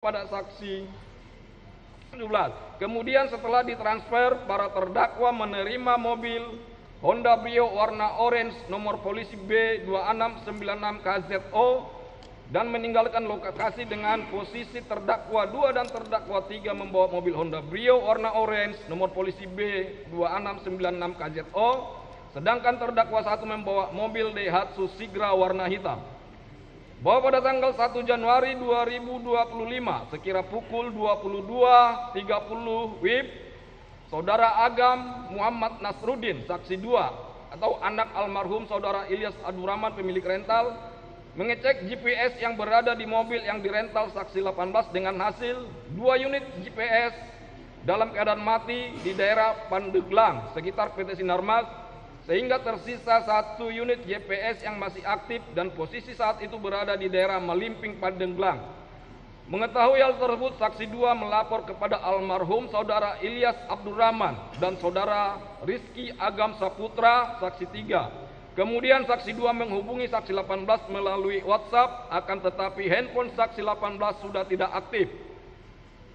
pada saksi 17. Kemudian setelah ditransfer, para terdakwa menerima mobil Honda Brio warna orange nomor polisi B2696 KZO dan meninggalkan lokasi dengan posisi terdakwa 2 dan terdakwa 3 membawa mobil Honda Brio warna orange nomor polisi B2696 KZO, sedangkan terdakwa 1 membawa mobil Daihatsu Sigra warna hitam. Bahwa pada tanggal 1 Januari 2025 sekira pukul 22.30 WIB, Saudara Agam Muhammad Nasruddin, saksi 2 atau anak almarhum Saudara Ilyas Abdurrahman pemilik rental, mengecek GPS yang berada di mobil yang dirental saksi 18 dengan hasil 2 unit GPS dalam keadaan mati di daerah Pandeglang sekitar PT Sinarmas, sehingga tersisa 1 unit GPS yang masih aktif dan posisi saat itu berada di daerah Malimping, Pandeglang. Mengetahui hal tersebut, saksi 2 melapor kepada almarhum Saudara Ilyas Abdurrahman dan Saudara Rizky Agam Saputra, saksi 3. Kemudian saksi 2 menghubungi saksi 18 melalui WhatsApp, akan tetapi handphone saksi 18 sudah tidak aktif.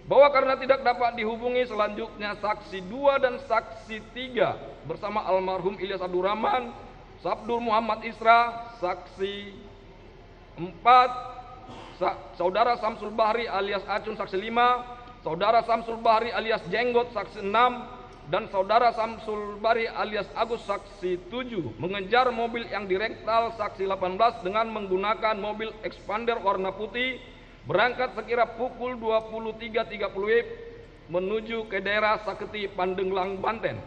Bahwa karena tidak dapat dihubungi, selanjutnya saksi 2 dan saksi 3 bersama almarhum Ilyas Abdurrahman, Sabdur Muhammad Isra, saksi 4, Saudara Samsul Bahri alias Acun, saksi 5, Saudara Samsul Bahri alias Jenggot, saksi 6, dan Saudara Samsul Bahri alias Agus, saksi 7, mengejar mobil yang dirental saksi 18 dengan menggunakan mobil Expander warna putih, berangkat sekira pukul 23.30 WIB menuju ke daerah Saketi, Pandeglang, Banten.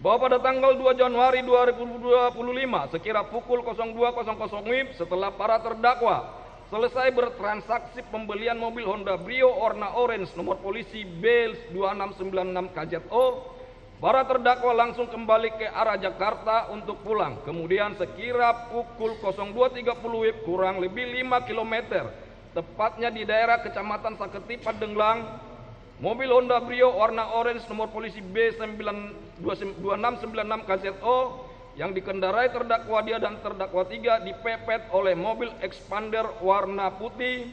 Bahwa pada tanggal 2 Januari 2025 sekira pukul 02.00 WIB, setelah para terdakwa selesai bertransaksi pembelian mobil Honda Brio warna orange nomor polisi B2696 KZO, para terdakwa langsung kembali ke arah Jakarta untuk pulang. Kemudian sekira pukul 02.30 WIB kurang lebih 5 km, tepatnya di daerah Kecamatan Saketi, Pandeglang, mobil Honda Brio warna orange nomor polisi B2696 KZO yang dikendarai terdakwa dia dan terdakwa 3 dipepet oleh mobil Expander warna putih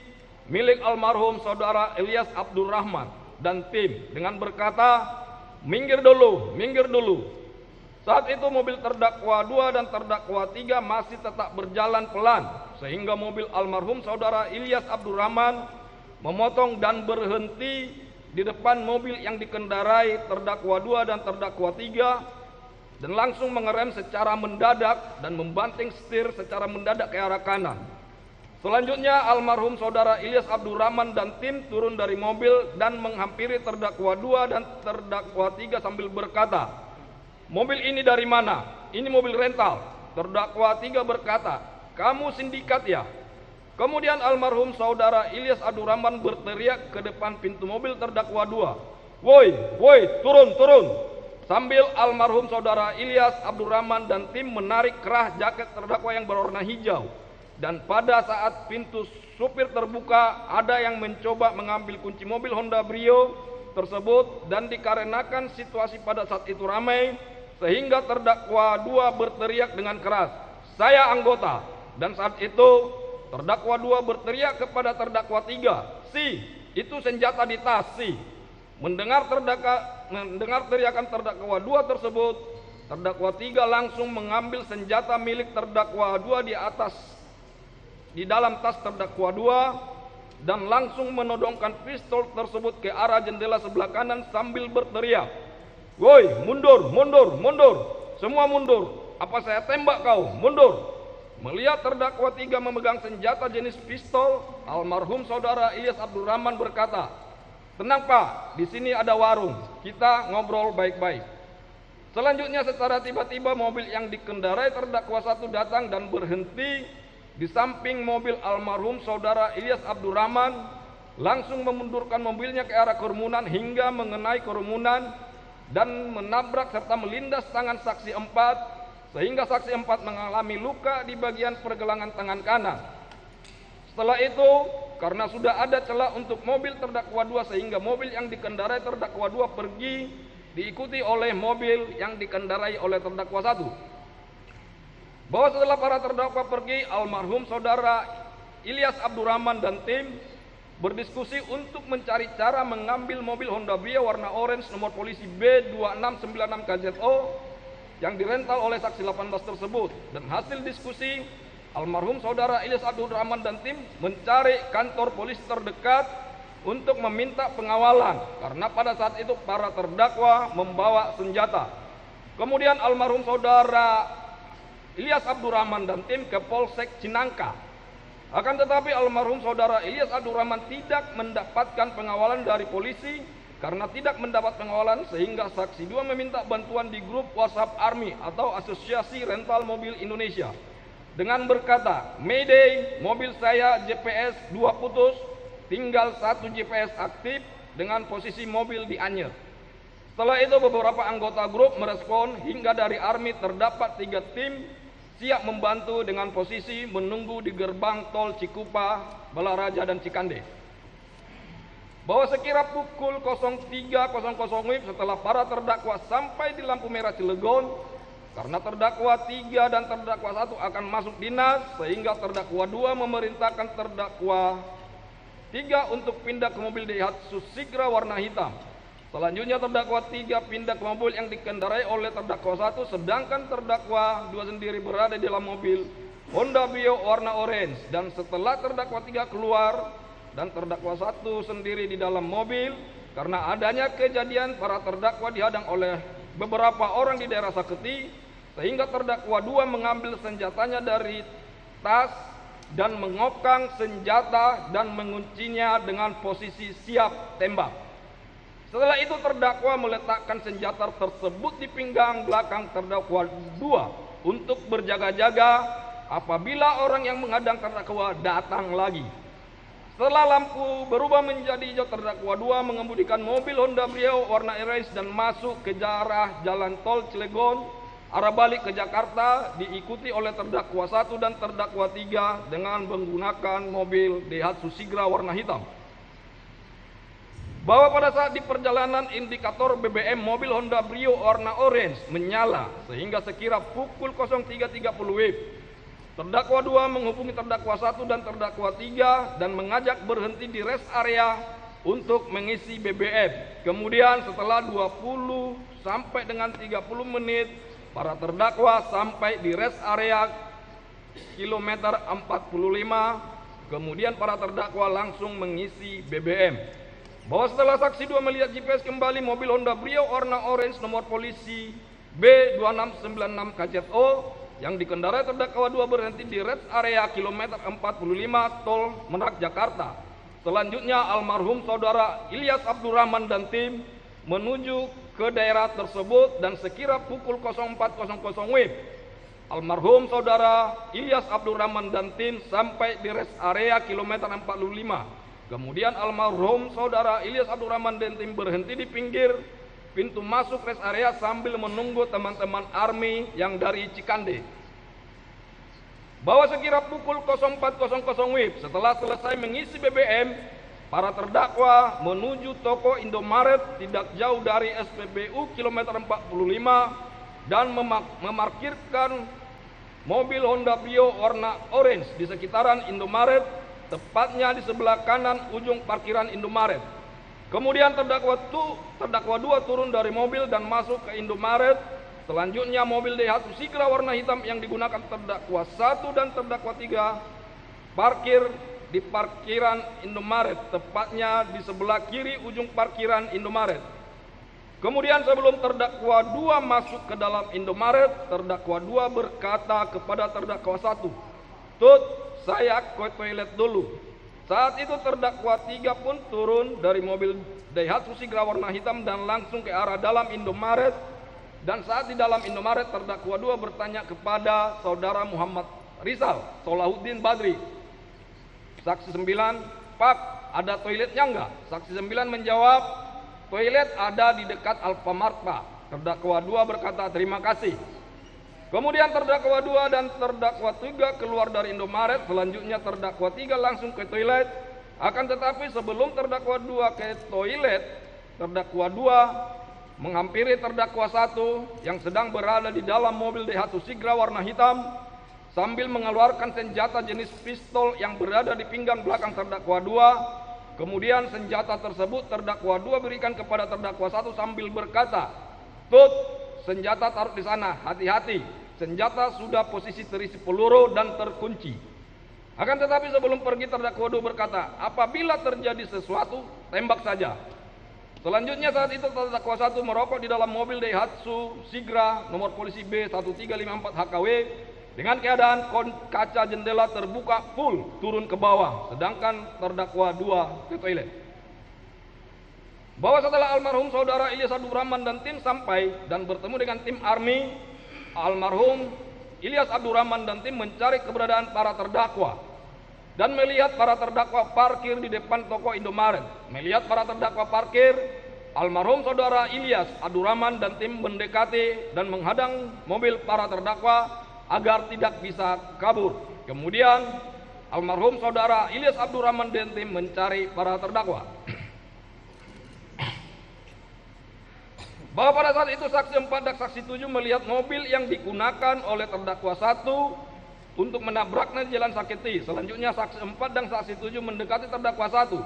milik almarhum Saudara Ilyas Abdurrahman dan tim dengan berkata, "Minggir dulu, minggir dulu." Saat itu mobil terdakwa 2 dan terdakwa 3 masih tetap berjalan pelan, sehingga mobil almarhum Saudara Ilyas Abdurrahman memotong dan berhenti di depan mobil yang dikendarai terdakwa 2 dan terdakwa 3 dan langsung mengerem secara mendadak dan membanting setir secara mendadak ke arah kanan. Selanjutnya almarhum Saudara Ilyas Abdurrahman dan tim turun dari mobil dan menghampiri terdakwa 2 dan terdakwa 3 sambil berkata, "Mobil ini dari mana? Ini mobil rental." Terdakwa 3 berkata, "Kamu sindikat ya?" Kemudian almarhum Saudara Ilyas Abdurrahman berteriak ke depan pintu mobil terdakwa 2, "Woi, woi, turun, turun." Sambil almarhum Saudara Ilyas Abdurrahman dan tim menarik kerah jaket terdakwa yang berwarna hijau. Dan pada saat pintu supir terbuka, ada yang mencoba mengambil kunci mobil Honda Brio tersebut, dan dikarenakan situasi pada saat itu ramai, sehingga terdakwa 2 berteriak dengan keras, "Saya anggota." Dan saat itu terdakwa 2 berteriak kepada terdakwa 3, "Si, itu senjata di tas, si." Mendengar teriakan terdakwa 2 tersebut, terdakwa 3 langsung mengambil senjata milik terdakwa 2 di dalam tas terdakwa 2 dan langsung menodongkan pistol tersebut ke arah jendela sebelah kanan sambil berteriak, "Woi, mundur, mundur, mundur, semua mundur, apa saya tembak kau, mundur." Melihat terdakwa 3 memegang senjata jenis pistol, almarhum Saudara Ilyas Abdurrahman berkata, "Tenang Pak, di sini ada warung, kita ngobrol baik-baik." Selanjutnya secara tiba-tiba mobil yang dikendarai terdakwa 1 datang dan berhenti di samping mobil almarhum Saudara Ilyas Abdurrahman, langsung memundurkan mobilnya ke arah kerumunan hingga mengenai kerumunan dan menabrak serta melindas tangan saksi 4, sehingga saksi 4 mengalami luka di bagian pergelangan tangan kanan. Setelah itu, karena sudah ada celah untuk mobil terdakwa 2 sehingga mobil yang dikendarai terdakwa 2 pergi diikuti oleh mobil yang dikendarai oleh terdakwa 1. Bahwa setelah para terdakwa pergi, almarhum Saudara Ilyas Abdurrahman dan tim berdiskusi untuk mencari cara mengambil mobil Honda Brio warna orange nomor polisi B2696 KZO yang dirental oleh saksi 18 tersebut. Dan hasil diskusi, almarhum saudara Ilyas Abdul Rahman dan tim mencari kantor polisi terdekat untuk meminta pengawalan karena pada saat itu para terdakwa membawa senjata. Kemudian almarhum saudara Ilyas Abdul Rahman dan tim ke Polsek Cinangka. Akan tetapi almarhum saudara Ilyas Abdul Rahman tidak mendapatkan pengawalan dari polisi karena tidak mendapat pengawalan, sehingga saksi 2 meminta bantuan di grup WhatsApp ARMY atau Asosiasi Rental Mobil Indonesia dengan berkata, "Mayday, mobil saya GPS 2 putus, tinggal 1 GPS aktif dengan posisi mobil di Anyer." Setelah itu beberapa anggota grup merespon hingga dari ARMY terdapat 3 tim siap membantu dengan posisi menunggu di gerbang tol Cikupa, Balaraja dan Cikande. Bahwa sekira pukul 03.00 WIB setelah para terdakwa sampai di lampu merah Cilegon, karena terdakwa 3 dan terdakwa 1 akan masuk dinas, sehingga terdakwa 2 memerintahkan terdakwa 3 untuk pindah ke mobil Daihatsu Sigra warna hitam. Selanjutnya terdakwa 3 pindah ke mobil yang dikendarai oleh terdakwa 1, sedangkan terdakwa 2 sendiri berada di dalam mobil Honda Brio warna orange. Dan setelah terdakwa 3 keluar dan terdakwa 1 sendiri di dalam mobil, karena adanya kejadian para terdakwa dihadang oleh beberapa orang di daerah Saketi, sehingga terdakwa 2 mengambil senjatanya dari tas dan mengopkang senjata dan menguncinya dengan posisi siap tembak. Setelah itu terdakwa meletakkan senjata tersebut di pinggang belakang terdakwa 2 untuk berjaga-jaga apabila orang yang menghadang terdakwa datang lagi. Setelah lampu berubah menjadi hijau, terdakwa 2 mengemudikan mobil Honda Brio warna orange dan masuk ke arah jalan tol Cilegon arah balik ke Jakarta, diikuti oleh terdakwa 1 dan terdakwa 3 dengan menggunakan mobil Daihatsu Sigra warna hitam. Bahwa pada saat di perjalanan indikator BBM mobil Honda Brio warna orange menyala, sehingga sekira pukul 03.30 WIB terdakwa 2 menghubungi terdakwa 1 dan terdakwa 3 dan mengajak berhenti di rest area untuk mengisi BBM. Kemudian setelah 20 sampai dengan 30 menit para terdakwa sampai di rest area kilometer 45. Kemudian para terdakwa langsung mengisi BBM. Bahwa setelah saksi 2 melihat GPS kembali mobil Honda Brio warna orange nomor polisi B2696 KZO yang dikendarai terdakwa 2 berhenti di rest area kilometer 45 tol Merak Jakarta. Selanjutnya almarhum saudara Ilyas Abdul Rahman dan tim menuju ke daerah tersebut dan sekira pukul 04.00 WIB almarhum saudara Ilyas Abdul Rahman dan tim sampai di rest area kilometer 45. Kemudian almarhum saudara Ilyas Abdul Rahman dan tim berhenti di pinggir pintu masuk rest area sambil menunggu teman-teman ARMY yang dari Cikande. Bahwa sekira pukul 04.00 WIB setelah selesai mengisi BBM, para terdakwa menuju toko Indomaret tidak jauh dari SPBU kilometer 45 dan memarkirkan mobil Honda Brio warna orange di sekitaran Indomaret, tepatnya di sebelah kanan ujung parkiran Indomaret. Kemudian terdakwa 2 turun dari mobil dan masuk ke Indomaret. Selanjutnya mobil Daihatsu Sigra warna hitam yang digunakan terdakwa 1 dan terdakwa 3 parkir di parkiran Indomaret, tepatnya di sebelah kiri ujung parkiran Indomaret. Kemudian sebelum terdakwa 2 masuk ke dalam Indomaret, terdakwa 2 berkata kepada terdakwa 1, "Tut, saya ke toilet dulu." Saat itu terdakwa 3 pun turun dari mobil Daihatsu Sigra warna hitam dan langsung ke arah dalam Indomaret. Dan saat di dalam Indomaret, terdakwa 2 bertanya kepada saudara Muhammad Rizal Solahuddin Badri. Saksi 9, "Pak, ada toiletnya enggak?" Saksi 9 menjawab, "Toilet ada di dekat Alfamart, Pak." Terdakwa 2 berkata, "Terima kasih." Kemudian terdakwa 2 dan terdakwa 3 keluar dari Indomaret. Selanjutnya terdakwa 3 langsung ke toilet. Akan tetapi sebelum terdakwa 2 ke toilet, terdakwa 2 menghampiri terdakwa 1 yang sedang berada di dalam mobil Daihatsu Sigra warna hitam sambil mengeluarkan senjata jenis pistol yang berada di pinggang belakang terdakwa 2. Kemudian senjata tersebut terdakwa 2 berikan kepada terdakwa 1 sambil berkata, "Tut, senjata taruh di sana, hati-hati, senjata sudah posisi terisi peluru dan terkunci." Akan tetapi sebelum pergi terdakwa 2 berkata, "Apabila terjadi sesuatu, tembak saja." Selanjutnya saat itu terdakwa 1 merokok di dalam mobil Daihatsu Sigra nomor polisi B1354 HKW dengan keadaan kaca jendela terbuka full turun ke bawah, sedangkan terdakwa 2 ke toilet. Bahwa setelah almarhum saudara Ilyas Abdurrahman dan tim sampai dan bertemu dengan tim ARMY, almarhum Ilyas Abdurrahman dan tim mencari keberadaan para terdakwa dan melihat para terdakwa parkir di depan toko Indomaret. Melihat para terdakwa parkir, almarhum saudara Ilyas Abdurrahman dan tim mendekati dan menghadang mobil para terdakwa agar tidak bisa kabur. Kemudian almarhum saudara Ilyas Abdurrahman dan tim mencari para terdakwa. Bahwa pada saat itu saksi 4 dan saksi 7 melihat mobil yang digunakan oleh terdakwa 1 untuk menabraknya di Jalan Saketi. Selanjutnya saksi 4 dan saksi 7 mendekati terdakwa 1.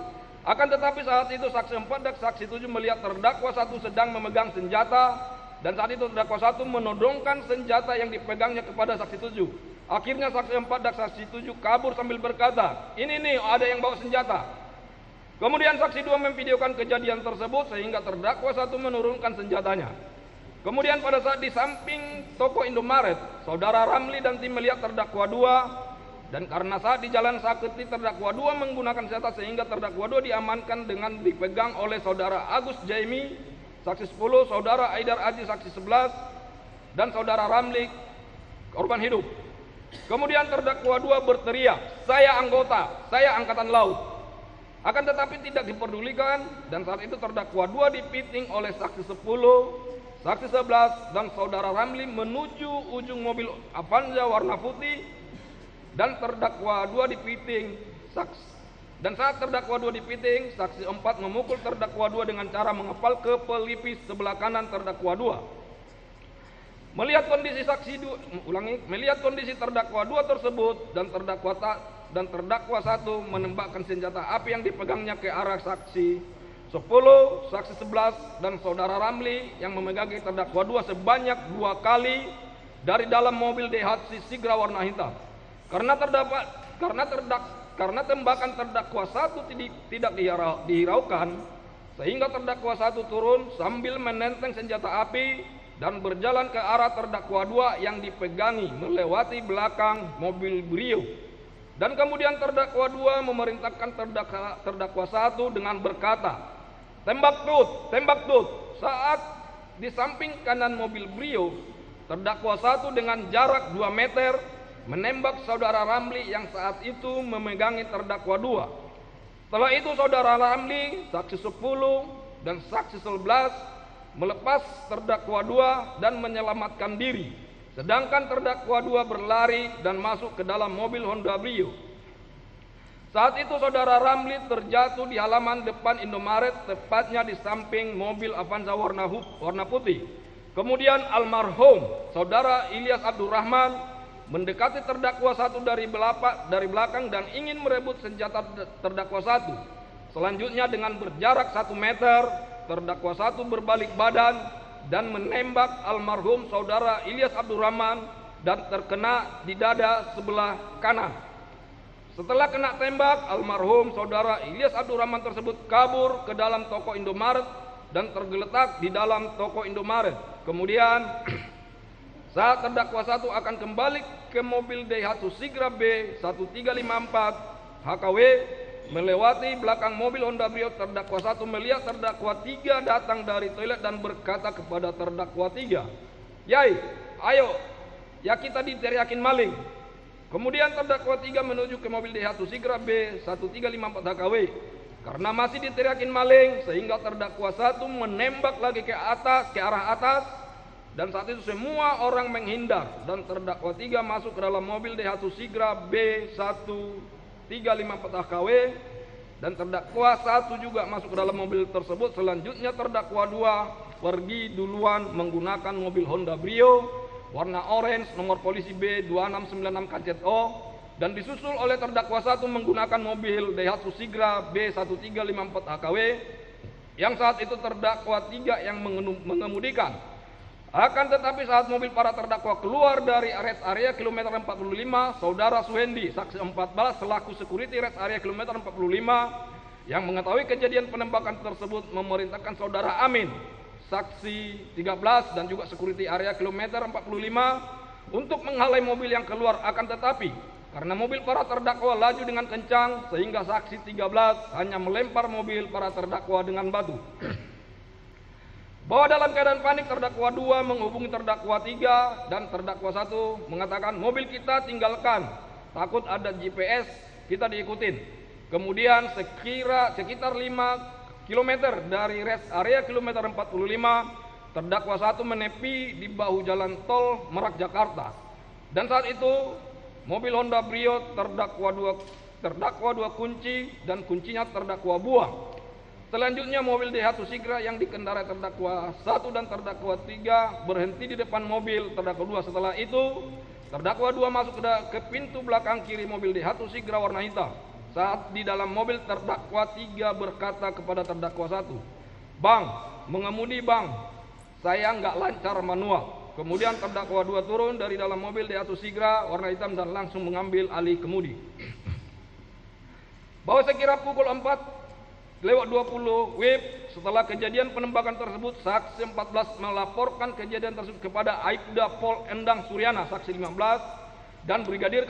Akan tetapi saat itu saksi 4 dan saksi 7 melihat terdakwa 1 sedang memegang senjata, dan saat itu terdakwa 1 menodongkan senjata yang dipegangnya kepada saksi 7. Akhirnya saksi 4 dan saksi 7 kabur sambil berkata, "Ini nih, ada yang bawa senjata." Kemudian saksi 2 memvideokan kejadian tersebut sehingga terdakwa 1 menurunkan senjatanya. Kemudian pada saat di samping toko Indomaret, saudara Ramli dan tim melihat terdakwa 2, dan karena saat di Jalan Saketi terdakwa 2 menggunakan senjata sehingga terdakwa 2 diamankan dengan dipegang oleh saudara Agus Jaimi, saksi 10, saudara Aidar Aji, saksi 11, dan saudara Ramli, korban hidup. Kemudian terdakwa 2 berteriak, "Saya anggota, saya angkatan laut." Akan tetapi tidak diperdulikan, dan saat itu terdakwa 2 dipiting oleh saksi 10, saksi 11, dan saudara Ramli menuju ujung mobil Avanza warna putih, dan terdakwa 2 dipiting. Dan saat terdakwa 2 dipiting, saksi 4 memukul terdakwa 2 dengan cara mengepal ke pelipis sebelah kanan terdakwa 2. Melihat kondisi terdakwa 2 tersebut, dan terdakwa 1 menembakkan senjata api yang dipegangnya ke arah saksi 10, saksi 11, dan saudara Ramli yang memegangi terdakwa 2 sebanyak 2 kali dari dalam mobil Daihatsu Sigra warna hitam. Karena tembakan terdakwa 1 tidak dihiraukan, sehingga terdakwa 1 turun sambil menenteng senjata api dan berjalan ke arah terdakwa 2 yang dipegangi melewati belakang mobil Brio. Dan kemudian terdakwa 2 memerintahkan terdakwa 1 dengan berkata, "Tembak Tut, tembak Tut." Saat di samping kanan mobil Brio, terdakwa 1 dengan jarak 2 meter menembak saudara Ramli yang saat itu memegangi terdakwa 2. Setelah itu saudara Ramli, saksi 10, dan saksi 11 melepas terdakwa 2 dan menyelamatkan diri. Sedangkan terdakwa 2 berlari dan masuk ke dalam mobil Honda Brio. Saat itu saudara Ramli terjatuh di halaman depan Indomaret, tepatnya di samping mobil Avanza warna putih. Kemudian almarhum saudara Ilyas Abdurrahman mendekati terdakwa 1 dari belakang dan ingin merebut senjata terdakwa 1. Selanjutnya dengan berjarak 1 meter, terdakwa 1 berbalik badan dan menembak almarhum saudara Ilyas Abdurrahman dan terkena di dada sebelah kanan. Setelah kena tembak, almarhum saudara Ilyas Abdurrahman tersebut kabur ke dalam toko Indomaret dan tergeletak di dalam toko Indomaret. Kemudian saat terdakwa 1 akan kembali ke mobil Daihatsu Sigra B1354 HKW melewati belakang mobil Honda Brio, terdakwa 1 melihat terdakwa 3 datang dari toilet dan berkata kepada terdakwa 3, "Yai, ayo, ya kita diteriakin maling." Kemudian terdakwa 3 menuju ke mobil Daihatsu Sigra B1354 HKW. Karena masih diteriakin maling, sehingga terdakwa 1 menembak lagi ke arah atas, dan saat itu semua orang menghindar, dan terdakwa 3 masuk ke dalam mobil Daihatsu Sigra B1354 HKW, dan terdakwa 1 juga masuk ke dalam mobil tersebut. Selanjutnya terdakwa 2 pergi duluan menggunakan mobil Honda Brio warna orange nomor polisi B2696 KZO dan disusul oleh terdakwa 1 menggunakan mobil Daihatsu Sigra B1354 AKW yang saat itu terdakwa 3 yang mengemudikan. Akan tetapi saat mobil para terdakwa keluar dari rest area kilometer 45, saudara Suhendi, saksi 14 selaku security rest area kilometer 45 yang mengetahui kejadian penembakan tersebut memerintahkan saudara Amin, saksi 13 dan juga security area kilometer 45 untuk menghalai mobil yang keluar. Akan tetapi karena mobil para terdakwa laju dengan kencang sehingga saksi 13 hanya melempar mobil para terdakwa dengan batu. Bahwa dalam keadaan panik terdakwa 2 menghubungi terdakwa 3 dan terdakwa 1 mengatakan mobil kita tinggalkan, takut ada GPS kita diikutin. Kemudian sekitar 5 km dari rest area kilometer 45, terdakwa 1 menepi di bahu jalan tol Merak Jakarta. Dan saat itu mobil Honda Brio terdakwa 2 kunci dan kuncinya terdakwa buang. Selanjutnya mobil Daihatsu Sigra yang dikendarai terdakwa 1 dan terdakwa 3 berhenti di depan mobil terdakwa 2. Setelah itu terdakwa 2 masuk ke pintu belakang kiri mobil Daihatsu Sigra warna hitam. Saat di dalam mobil terdakwa 3 berkata kepada terdakwa 1, "Bang, mengemudi bang, saya nggak lancar manual." Kemudian terdakwa 2 turun dari dalam mobil Daihatsu Sigra warna hitam dan langsung mengambil alih kemudi. Bahwa sekira pukul 4:20 WIB setelah kejadian penembakan tersebut, saksi 14 melaporkan kejadian tersebut kepada Aibda Pol Endang Suryana, saksi 15, dan Brigadir